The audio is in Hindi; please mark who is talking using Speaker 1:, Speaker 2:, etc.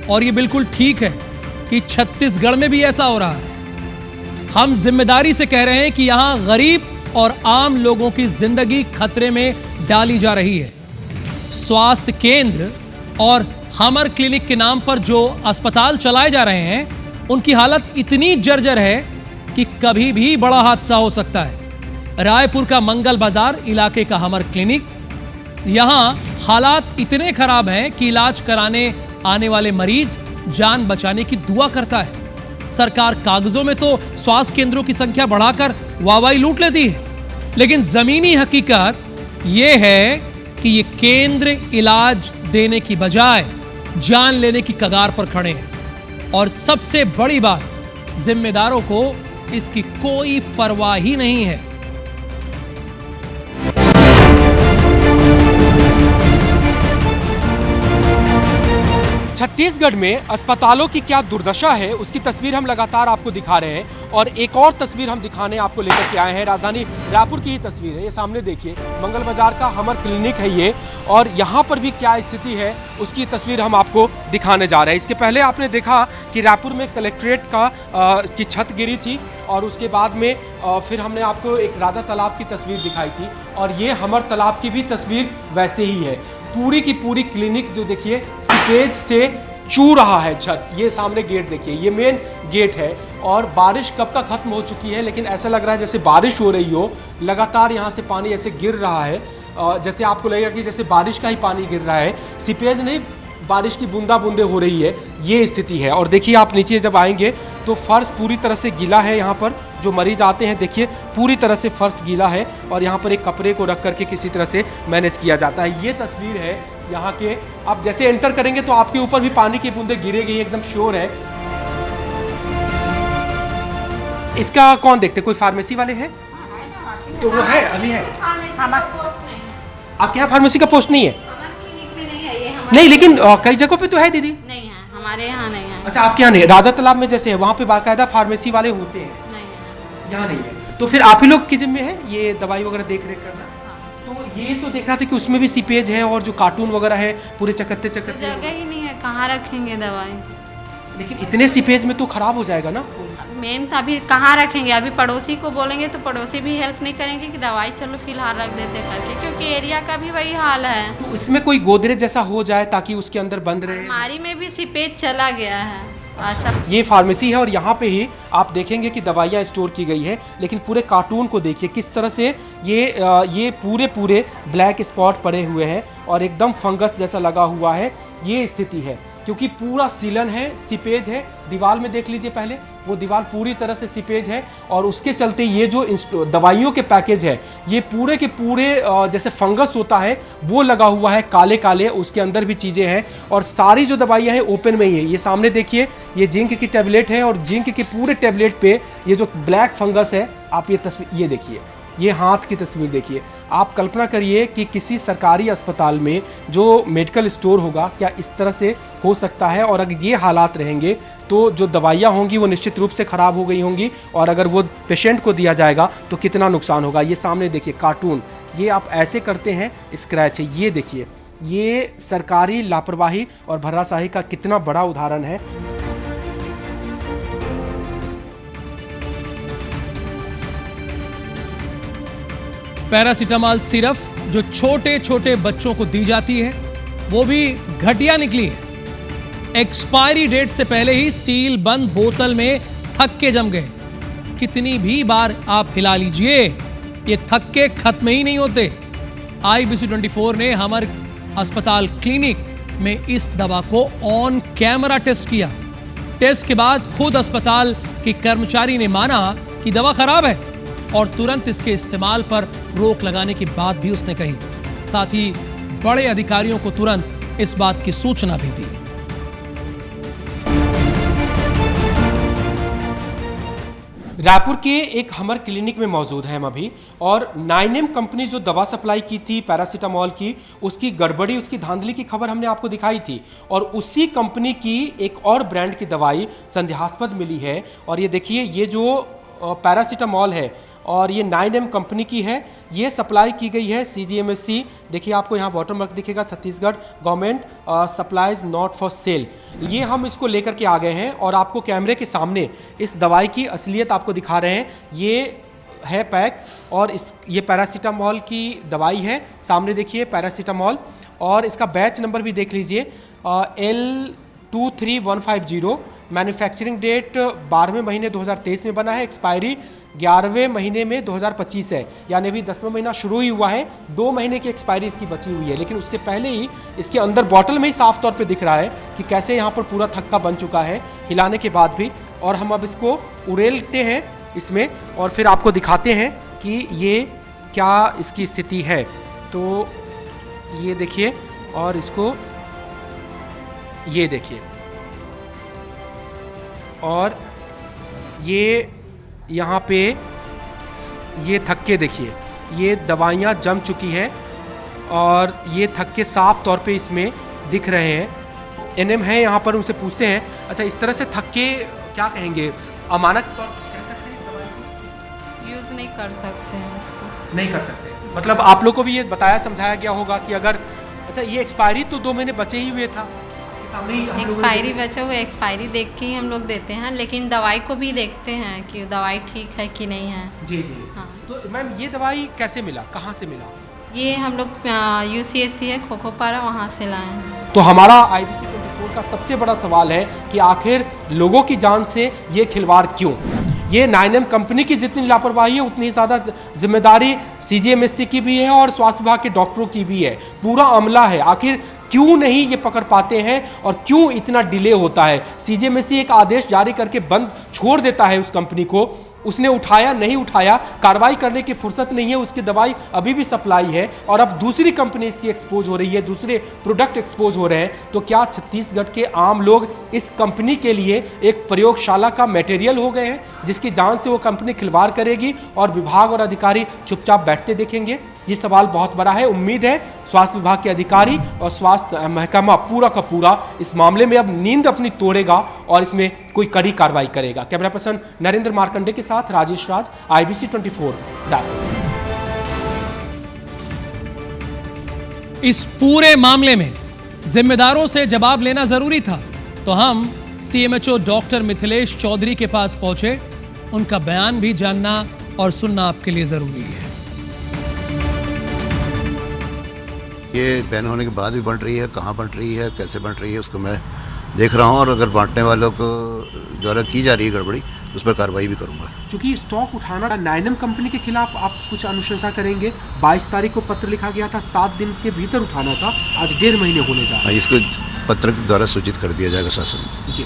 Speaker 1: और ये बिल्कुल ठीक है कि छत्तीसगढ़ में भी ऐसा हो रहा है। हम जिम्मेदारी से कह रहे हैं कि यहां गरीब और आम लोगों की जिंदगी खतरे में डाली जा रही है। स्वास्थ्य केंद्र और हमर क्लिनिक के नाम पर जो अस्पताल चलाए जा रहे हैं, उनकी हालत इतनी जर्जर है कि कभी भी बड़ा हादसा हो सकता है। रायपुर का मंगल बाजार इलाके का हमर क्लिनिक, यहां हालात इतने खराब हैं कि इलाज कराने आने वाले मरीज जान बचाने की दुआ करता है। सरकार कागजों में तो स्वास्थ्य केंद्रों की संख्या बढ़ाकर वाहवाही लूट लेती है, लेकिन जमीनी हकीकत यह है कि ये केंद्र इलाज देने की बजाय जान लेने की कगार पर खड़े हैं। और सबसे बड़ी बात, जिम्मेदारों को इसकी कोई परवाह ही नहीं है।
Speaker 2: छत्तीसगढ़ में अस्पतालों की क्या दुर्दशा है, उसकी तस्वीर हम लगातार आपको दिखा रहे हैं। और एक और तस्वीर हम दिखाने आपको लेकर के आए हैं, राजधानी रायपुर की ही तस्वीर है। ये सामने देखिए, मंगल बाजार का हमर क्लिनिक है ये, और यहाँ पर भी क्या स्थिति है उसकी तस्वीर हम आपको दिखाने जा रहे हैं। इसके पहले आपने देखा कि रायपुर में कलेक्ट्रेट की छत गिरी थी, और उसके बाद में फिर हमने आपको एक राजा तालाब की तस्वीर दिखाई थी, और ये हमर तालाब की भी तस्वीर वैसे ही है। पूरी की पूरी क्लिनिक जो देखिए सीपेज से चू रहा है छत। ये सामने गेट देखिए, ये मेन गेट है, और बारिश कब का खत्म हो चुकी है, लेकिन ऐसा लग रहा है जैसे बारिश हो रही हो। लगातार यहाँ से पानी ऐसे गिर रहा है, जैसे आपको लगेगा कि जैसे बारिश का ही पानी गिर रहा है। सीपेज नहीं, बारिश की बूंदा बूंदे हो रही है, ये स्थिति है। और देखिए आप नीचे जब आएंगे तो फर्श पूरी तरह से गीला है। यहाँ पर जो मरीज आते हैं देखिए पूरी तरह से फर्श गीला है, और यहाँ पर एक कपड़े को रख करके किसी तरह से मैनेज किया जाता है। ये तस्वीर है यहाँ के। आप जैसे एंटर करेंगे तो आपके ऊपर भी पानी की बूंदे गिरेगी, एकदम श्योर है। इसका कौन देखते, कोई फार्मेसी वाले हैं? तो वो है, अभी है। आपके यहाँ फार्मेसी का पोस्ट नहीं है? नहीं, लेकिन कई जगहों पे तो है दीदी।
Speaker 3: नहीं है, हमारे यहाँ नहीं है।
Speaker 2: अच्छा, आपके यहाँ नहीं? राजा तालाब में जैसे है वहाँ पे बाकायदा फार्मेसी वाले होते हैं?
Speaker 3: नहीं,
Speaker 2: यहाँ नहीं है। तो फिर आप ही लोग की जिम्मे है ये दवाई वगैरह देख रेख करना? तो ये तो देख रहा था कि उसमें भी सीपेज है, और जो कार्टून वगैरह है पूरे चकत्ते चकत्ते।
Speaker 3: जगह ही नहीं है, कहाँ रखेंगे दवाई?
Speaker 2: लेकिन इतने सीपेज में तो खराब हो जाएगा ना।
Speaker 3: मेन तो अभी कहाँ रखेंगे? अभी पड़ोसी को बोलेंगे तो पड़ोसी भी हेल्प नहीं करेंगे कि दवाई चलो फिलहाल रख देते करके, क्योंकि एरिया का भी वही हाल है।
Speaker 2: तो इसमें कोई गोदरेज जैसा हो जाए ताकि उसके अंदर बंद रहे।
Speaker 3: अलमारी में भी सीपेज चला गया है।
Speaker 2: ये फार्मेसी है, और यहाँ पे ही आप देखेंगे कि दवाइयाँ स्टोर की गई है, लेकिन पूरे कार्टून को देखिए किस तरह से ये पूरे ब्लैक स्पॉट पड़े हुए हैं, और एकदम फंगस जैसा लगा हुआ है। ये स्थिति है क्योंकि पूरा सीलन है, सीपेज है। दीवार में देख लीजिए पहले, वो दीवार पूरी तरह से सीपेज है, और उसके चलते ये जो दवाइयों के पैकेज है ये पूरे के पूरे जैसे फंगस होता है वो लगा हुआ है, काले काले। उसके अंदर भी चीज़ें हैं, और सारी जो दवाइयाँ हैं ओपन में ही है। ये सामने देखिए, ये जिंक की टैबलेट है, और जिंक के पूरे टैबलेट पे ये जो ब्लैक फंगस है, आप ये तस्वीर ये देखिए, ये हाथ की तस्वीर देखिए। आप कल्पना करिए कि किसी सरकारी अस्पताल में जो मेडिकल स्टोर होगा क्या इस तरह से हो सकता है। और अगर ये हालात रहेंगे तो जो दवाइयाँ होंगी वो निश्चित रूप से ख़राब हो गई होंगी, और अगर वो पेशेंट को दिया जाएगा तो कितना नुकसान होगा। ये सामने देखिए कार्टून, ये आप ऐसे करते हैं, स्क्रैच है। ये देखिए, ये सरकारी लापरवाही और भर्राशाही का कितना बड़ा उदाहरण है।
Speaker 1: पैरासीटामॉल सिरप जो छोटे छोटे बच्चों को दी जाती है वो भी घटिया निकली है। एक्सपायरी डेट से पहले ही सील बंद बोतल में थक्के जम गए। कितनी भी बार आप हिला लीजिए, ये थक्के खत्म ही नहीं होते। IBC 24 ने हमारे अस्पताल क्लिनिक में इस दवा को ऑन कैमरा टेस्ट किया। टेस्ट के बाद खुद अस्पताल के कर्मचारी ने माना कि दवा खराब है, और तुरंत इसके इस्तेमाल पर रोक लगाने की बात भी उसने कही। साथ ही बड़े अधिकारियों को तुरंत इस बात की सूचना भी दी।
Speaker 2: रायपुर के एक हमर क्लिनिक में मौजूद है हम अभी, और 9M कंपनी जो दवा सप्लाई की थी पैरासीटामॉल की, उसकी गड़बड़ी, उसकी धांधली की खबर हमने आपको दिखाई थी। और उसी कंपनी की एक और ब्रांड की दवाई संदेहास्पद मिली है। और ये देखिए, ये जो पैरासीटामॉल है और ये 9M कंपनी की है। ये सप्लाई की गई है CGMSC, देखिए आपको यहाँ वाटरमार्क दिखेगा, Chhattisgarh government supplies not for sale. ये हम इसको लेकर के आ गए हैं और आपको कैमरे के सामने इस दवाई की असलियत आपको दिखा रहे हैं। ये है पैक और ये पैरासीटामोल की दवाई है, सामने देखिए पैरासीटामोल, और इसका बैच नंबर भी देख लीजिए L23150। मैन्युफैक्चरिंग डेट 12वें महीने 2023 में बना है, एक्सपायरी 11वें महीने में 2025 है, यानी अभी 10वां महीना शुरू ही हुआ है, 2 महीने की एक्सपायरी इसकी बची हुई है। लेकिन उसके पहले ही इसके अंदर बॉटल में ही साफ तौर पे दिख रहा है कि कैसे यहाँ पर पूरा थक्का बन चुका है हिलाने के बाद भी। और हम अब इसको उड़ेलते हैं इसमें और फिर आपको दिखाते हैं कि ये क्या इसकी स्थिति है। तो ये देखिए, और इसको ये देखिए, और ये यहाँ पे ये थक्के देखिए, ये दवाइयाँ जम चुकी हैं और ये थक्के साफ तौर पे इसमें दिख रहे हैं। NM है यहाँ पर, उनसे पूछते हैं। अच्छा, इस तरह से थक्के क्या कहेंगे, अमानक तौर कह सकते हैं इस दवाई को?
Speaker 3: यूज़ नहीं कर सकते हैं इसको,
Speaker 2: नहीं कर सकते, मतलब आप लोग को भी ये बताया समझाया गया होगा कि अगर, अच्छा ये एक्सपायरी तो 2 महीने बचे ही हुए था,
Speaker 3: एक्सपायरी बचे हुए, एक्सपायरी देख के ही हम लोग देते हैं, लेकिन दवाई को भी देखते हैं कि दवाई ठीक है कि नहीं है।
Speaker 2: जी जी।
Speaker 3: हाँ।
Speaker 2: तो मैम ये दवाई कैसे मिला, कहाँ से मिला?
Speaker 3: ये हम लोग UCSC है खोखोपारा, वहाँ से लाए हैं।
Speaker 2: तो हमारा IBC 24 का सबसे बड़ा सवाल है कि आखिर लोगों की जान से ये खिलवाड़ क्यों? ये 9M कंपनी की जितनी लापरवाही है उतनी ज़्यादा जिम्मेदारी CGMSC की भी है और स्वास्थ्य विभाग के डॉक्टरों की भी है, पूरा अमला है। आखिर क्यों नहीं ये पकड़ पाते हैं और क्यों इतना डिले होता है? CGMSC एक आदेश जारी करके बंद छोड़ देता है उस कंपनी को, उसने उठाया नहीं उठाया, कार्रवाई करने की फुर्सत नहीं है, उसकी दवाई अभी भी सप्लाई है और अब दूसरी कंपनी इसकी एक्सपोज हो रही है, दूसरे प्रोडक्ट एक्सपोज हो रहे हैं। तो क्या छत्तीसगढ़ के आम लोग इस कंपनी के लिए एक प्रयोगशाला का मटेरियल हो गए हैं जिसकी जान से वो कंपनी खिलवाड़ करेगी और विभाग और अधिकारी चुपचाप बैठते देखेंगे? ये सवाल बहुत बड़ा है। उम्मीद है स्वास्थ्य विभाग के अधिकारी और स्वास्थ्य महकमा पूरा का पूरा इस मामले में अब नींद अपनी तोड़ेगा और इसमें कोई कड़ी कार्रवाई करेगा। कैमरा पर्सन नरेंद्र मार्कंडे के साथ राजेश राज, IBC 24 रायपुर।
Speaker 1: इस पूरे मामले में जिम्मेदारों से जवाब लेना जरूरी था, तो हम CMHO डॉक्टर मिथिलेश चौधरी के पास पहुंचे। उनका बयान भी जानना और सुनना आपके लिए जरूरी है।
Speaker 4: ये बैन होने के बाद भी बन रही है, कहाँ बन रही है, कैसे बन रही है, उसको मैं देख रहा हूँ और अगर बांटने वालों को द्वारा की जा रही है गड़बड़ी तो उस पर कार्रवाई भी करूँगा।
Speaker 2: क्योंकि स्टॉक उठाना 9M कंपनी के खिलाफ आप कुछ अनुशंसा करेंगे? 22 तारीख को पत्र लिखा गया था, 7 दिन के भीतर उठाना था, आज 1.5 महीने होने जा रहा है।
Speaker 4: इसको पत्र के द्वारा सूचित कर दिया जाएगा शासन।
Speaker 2: जी।